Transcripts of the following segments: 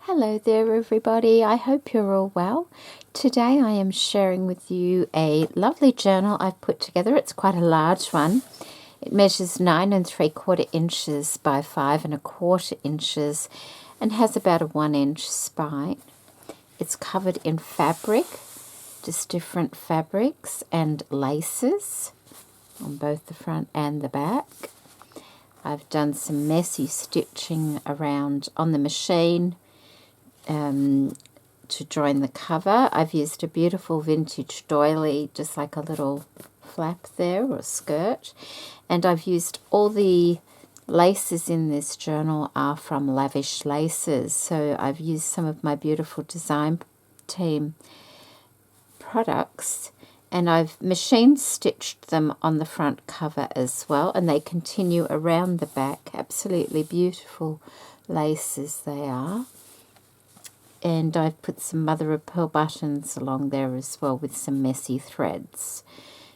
Hello there everybody, I hope you're all well. Today I am sharing with you a lovely journal I've put together. It's quite a large one. It measures 9 3/4 inches by 5 1/4 inches and has about a 1-inch spine. It's covered in fabric, just different fabrics and laces on both the front and the back. I've done some messy stitching around on the machine to join the cover. I've used a beautiful vintage doily, just like a little flap there or skirt, and I've used all the laces in this journal are from Lavish Laces, so I've used some of my beautiful design team products and I've machine stitched them on the front cover as well, and they continue around the back. Absolutely beautiful laces they are. And I've put some mother of pearl buttons along there as well with some messy threads.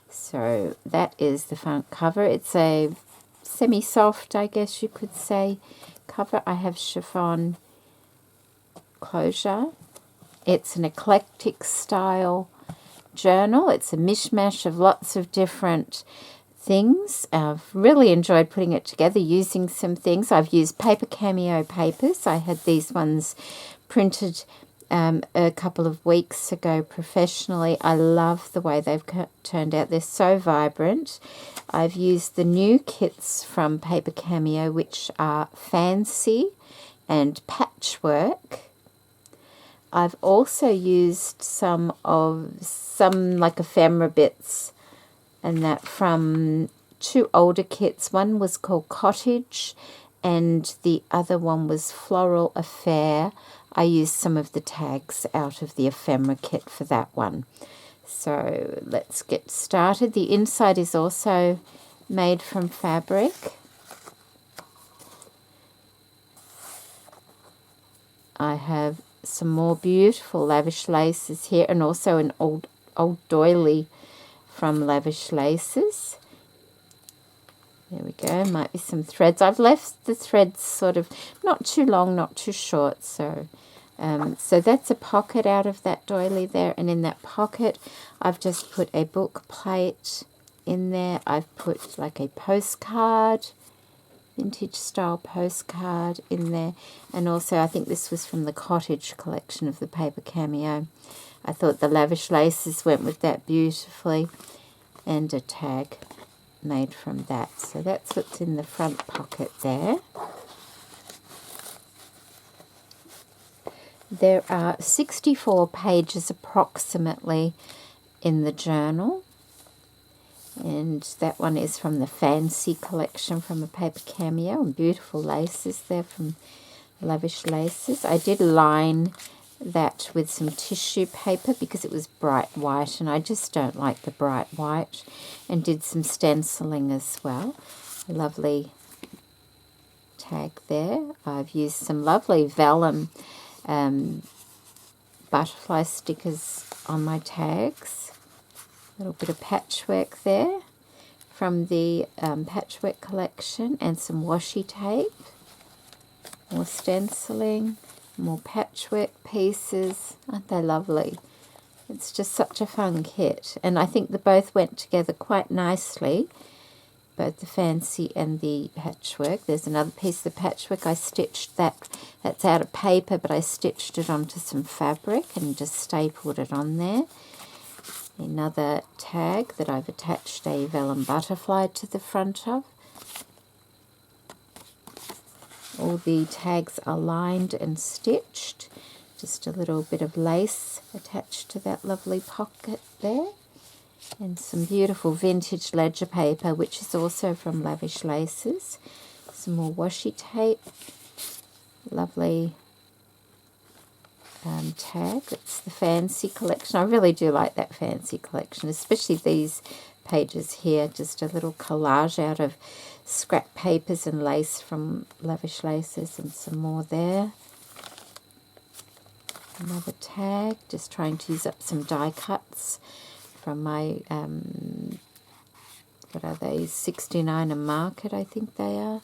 So that is the front cover. It's a semi-soft, I guess you could say, cover. I have chiffon closure. It's an eclectic style journal. It's a mishmash of lots of different things. I've really enjoyed putting it together, using some things. I've used paper Cameo papers. I had these ones printed a couple of weeks ago professionally. I love the way they've turned out. They're so vibrant. I've used the new kits from paper Cameo, which are Fancy and Patchwork. I've also used some like ephemera bits and that from two older kits. One was called Cottage and the other one was Floral Affair. I used some of the tags out of the ephemera kit for that one. So let's get started. The inside is also made from fabric. I have some more beautiful Lavish Laces here, and also an old doily from Lavish Laces. There we go, might be some threads. I've left the threads sort of not too long, not too short. So that's a pocket out of that doily there. And in that pocket, I've just put a book plate in there. I've put like a postcard, vintage style postcard in there. And also, I think this was from the Cottage collection of the paper Cameo. I thought the Lavish Laces went with that beautifully. And a tag made from that. So that's what's in the front pocket there. There are 64 pages approximately in the journal, and that one is from the Fancy collection from a paper Cameo, and beautiful laces there from Lavish Laces. I did line that with some tissue paper because it was bright white and I just don't like the bright white, and did some stenciling as well. A lovely tag there. I've used some lovely vellum butterfly stickers on my tags. A little bit of patchwork there from the Patchwork collection, and some washi tape. More stenciling, more patchwork pieces. Aren't they lovely? It's just such a fun kit, and I think they both went together quite nicely, both the Fancy and the Patchwork. There's another piece of the Patchwork. I stitched that's out of paper, but I stitched it onto some fabric and just stapled it on there. Another tag that I've attached a vellum butterfly to the front of. All the tags are lined and stitched. Just a little bit of lace attached to that lovely pocket there. And some beautiful vintage ledger paper, which is also from Lavish Laces. Some more washi tape. Lovely tag. It's the Fancy collection. I really do like that Fancy collection, especially these pages here. Just a little collage out of scrap papers and lace from Lavish Laces, and some more there. Another tag, just trying to use up some die cuts from my, what are they, 69 a market, I think they are.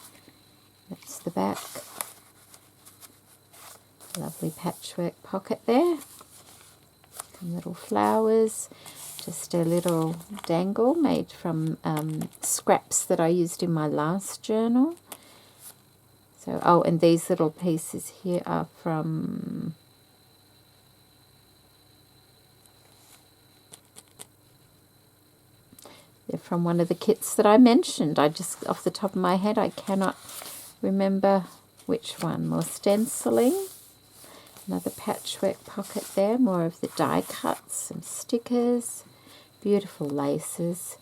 That's the back. Lovely patchwork pocket there. Some little flowers. Just a little dangle made from scraps that I used in my last journal. So, oh, and these little pieces here are from... they're from one of the kits that I mentioned. I just, off the top of my head, I cannot remember which one. More stenciling. Another patchwork pocket there. More of the die cuts. Some stickers. Beautiful laces.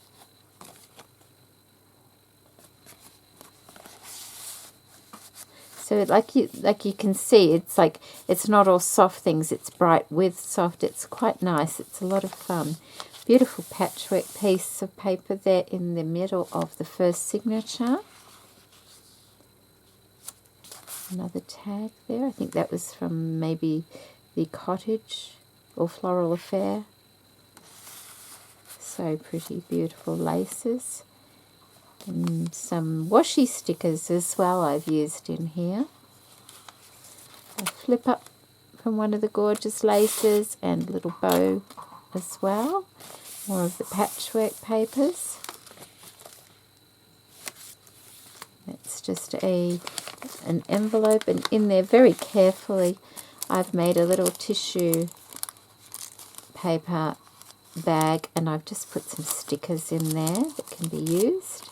So like you can see, it's like it's not all soft things. It's bright with soft. It's quite nice. It's a lot of fun. Beautiful patchwork piece of paper there in the middle of the first signature. Another tag there. I think that was from maybe the Cottage or Floral Affair. So pretty, beautiful laces. And some washi stickers as well I've used in here. A flip up from one of the gorgeous laces and a little bow as well. More of the patchwork papers. It's just an envelope, and in there very carefully I've made a little tissue paper bag, and I've just put some stickers in there that can be used,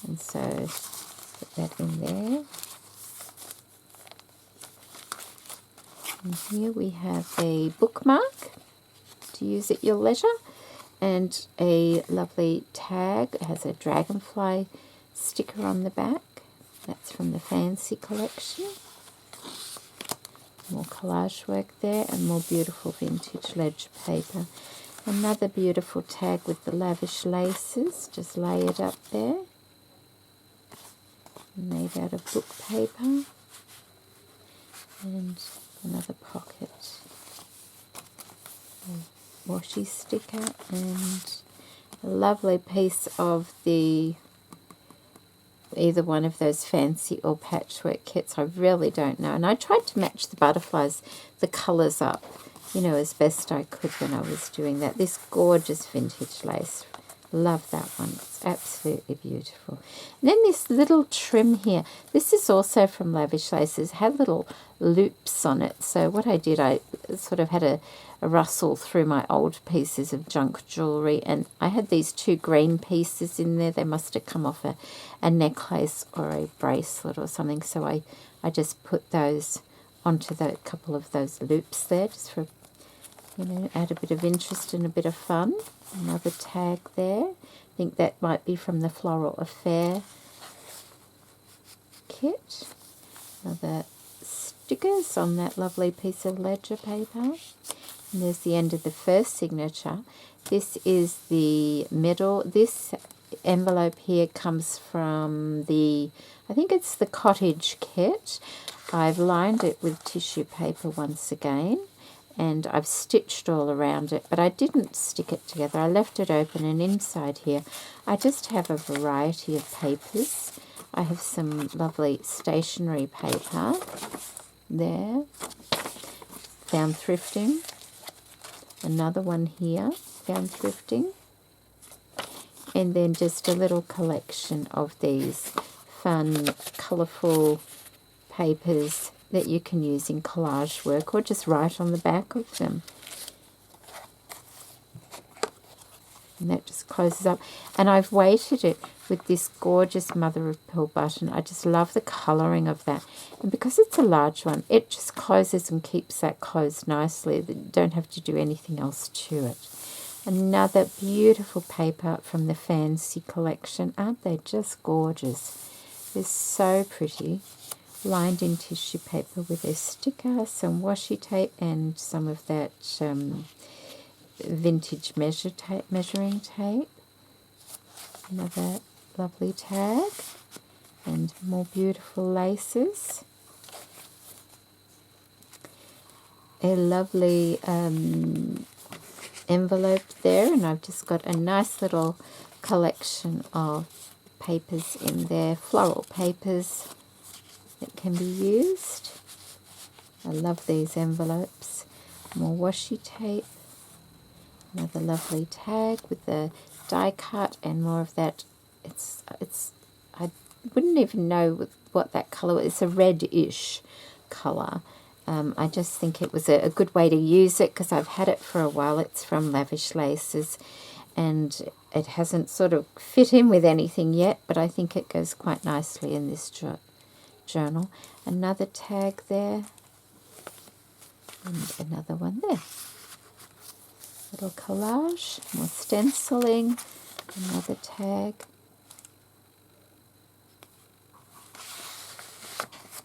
and so put that in there. And here we have a bookmark to use at your leisure, and a lovely tag. It has a dragonfly sticker on the back. That's from the Fancy collection. More collage work there, and more beautiful vintage ledger paper. Another beautiful tag with the Lavish Laces, just layered up there. Made out of book paper. And another pocket. A washi sticker, and a lovely piece of the either one of those Fancy or Patchwork kits. I really don't know. And I tried to match the butterflies, the colours up, you know, as best I could when I was doing that. This gorgeous vintage lace. Love that one. It's absolutely beautiful. And then this little trim here. This is also from Lavish Laces. It had little loops on it. So what I did, I sort of had a rustle through my old pieces of junk jewellery, and I had these two green pieces in there. They must have come off a necklace or a bracelet or something. So I just put those onto the couple of those loops there, just for, you know, add a bit of interest and a bit of fun. Another tag there. I think that might be from the Floral Affair kit. Another stickers on that lovely piece of ledger paper. And there's the end of the first signature. This is the middle. This envelope here comes from the, I think it's the Cottage kit. I've lined it with tissue paper once again, and I've stitched all around it, but I didn't stick it together. I left it open, and inside here I just have a variety of papers. I have some lovely stationery paper there, found thrifting. Another one here, found thrifting. And then just a little collection of these fun, colourful papers that you can use in collage work, or just write on the back of them. And that just closes up. And I've weighted it with this gorgeous mother of pearl button. I just love the colouring of that. And because it's a large one, it just closes and keeps that closed nicely. You don't have to do anything else to it. Another beautiful paper from the Fancy collection. Aren't they just gorgeous? They're so pretty. Lined in tissue paper with a sticker, some washi tape, and some of that vintage measuring tape. Another lovely tag, and more beautiful laces. A lovely envelope there, and I've just got a nice little collection of papers in there, floral papers that can be used. I love these envelopes. More washi tape. Another lovely tag with the die cut and more of that. I wouldn't even know what that colour is. It's a reddish colour. I just think it was a good way to use it because I've had it for a while. It's from Lavish Laces and it hasn't sort of fit in with anything yet, but I think it goes quite nicely in this journal. Another tag there and another one there. Little collage, more stenciling, another tag,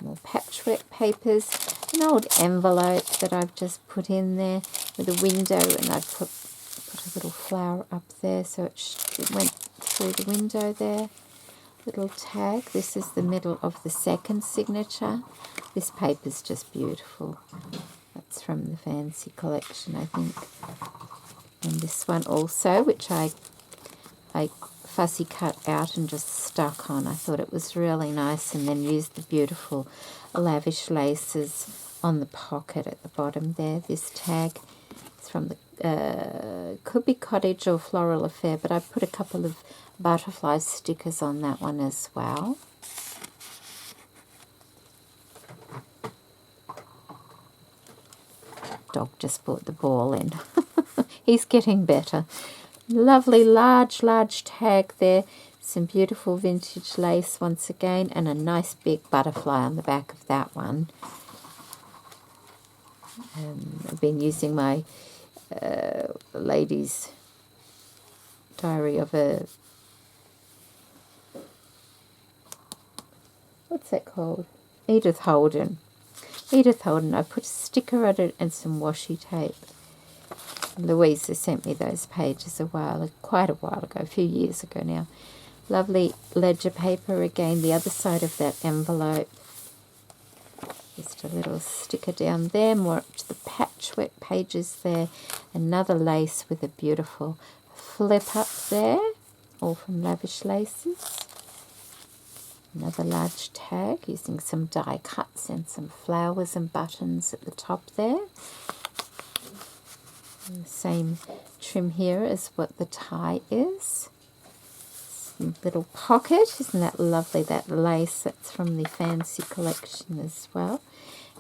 more patchwork papers, an old envelope that I've just put in there with a window, and I put a little flower up there so it went through the window there. Little tag, this is the middle of the second signature. This paper's just beautiful. That's from the Fancy collection, I think. And this one also, which I fussy cut out and just stuck on. I thought it was really nice, and then used the beautiful Lavish Laces on the pocket at the bottom there. This tag is from the could be Cottage or Floral Affair, but I put a couple of butterfly stickers on that one as well. Dog just brought the ball in. He's getting better. Lovely large tag there. Some beautiful vintage lace once again, and a nice big butterfly on the back of that one. I've been using my lady's diary of a... what's that called? Edith Holden. I put a sticker on it and some washi tape. Louisa sent me those pages quite a while ago, a few years ago now. Lovely ledger paper again, the other side of that envelope. Just a little sticker down there, more up to the patchwork pages there. Another lace with a beautiful flip up there, all from Lavish Laces. Another large tag using some die cuts and some flowers and buttons at the top there. And the same trim here as what the tie is. Some little pocket, isn't that lovely, that lace? That's from the Fancy collection as well.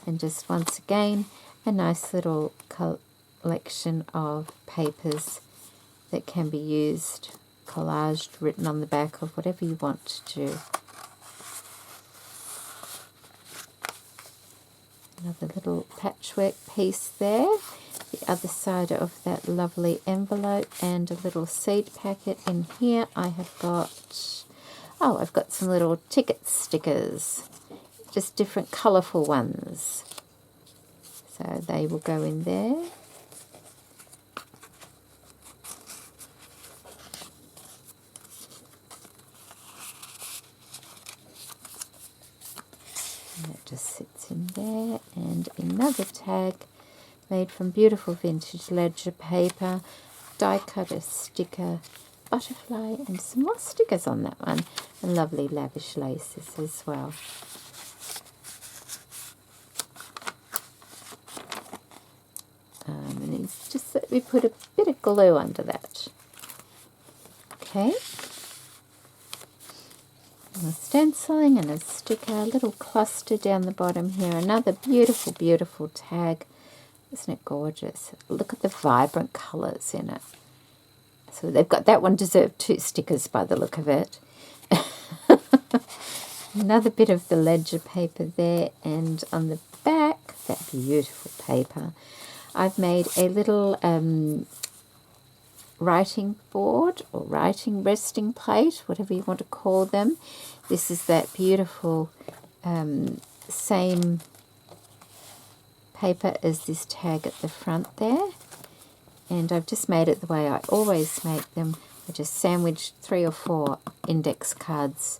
And just once again, a nice little collection of papers that can be used, collaged, written on the back of, whatever you want to do. Another little patchwork piece there. The other side of that lovely envelope, and a little seed packet in here. I have got, I've got some little ticket stickers, just different colourful ones. So they will go in there. And that just sits in there. And another tag made from beautiful vintage ledger paper, die cutter sticker, butterfly, and some more stickers on that one, and lovely Lavish Laces as well. And it's just that we put a bit of glue under that. Okay. And a stenciling and a sticker, a little cluster down the bottom here, another beautiful, beautiful tag. Isn't it gorgeous? Look at the vibrant colours in it. So they've got, that one deserved 2 stickers by the look of it. Another bit of the ledger paper there, and on the back, that beautiful paper, I've made a little writing board or writing resting plate, whatever you want to call them. This is that beautiful same paper as this tag at the front there, and I've just made it the way I always make them. I just sandwiched 3 or 4 index cards.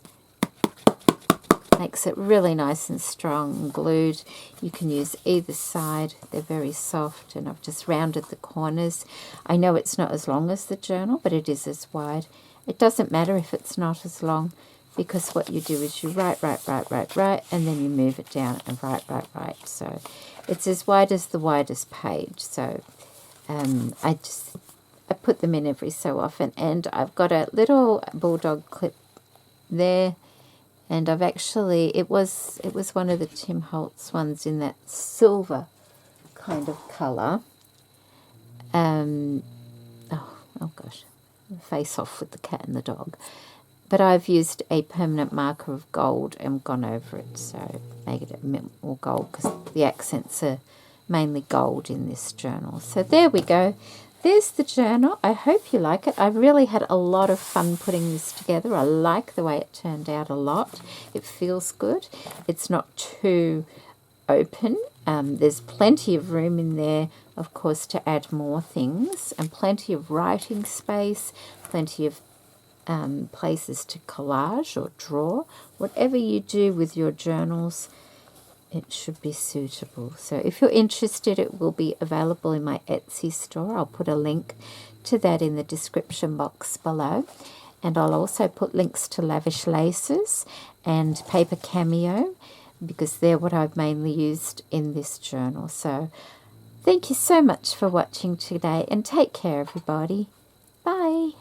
Makes it really nice and strong and glued. You can use either side, they're very soft, and I've just rounded the corners. I know it's not as long as the journal, but it is as wide. It doesn't matter if it's not as long. because what you do is you write, and then you move it down and write. So it's as wide as the widest page. So I put them in every so often, and I've got a little bulldog clip there, and I've actually, it was one of the Tim Holtz ones in that silver kind of colour. Oh gosh, face off with the cat and the dog. But I've used a permanent marker of gold and gone over it, so make it a bit more gold, because the accents are mainly gold in this journal. So there we go. There's the journal. I hope you like it. I really had a lot of fun putting this together. I like the way it turned out a lot. It feels good. It's not too open. There's plenty of room in there, of course, to add more things, and plenty of writing space, plenty of places to collage or draw. Whatever you do with your journals, it should be suitable. So if you're interested, it will be available in my Etsy store. I'll put a link to that in the description box below. And I'll also put links to Lavish Laces and Paper Cameo, because they're what I've mainly used in this journal. So thank you so much for watching today, and take care, everybody. Bye.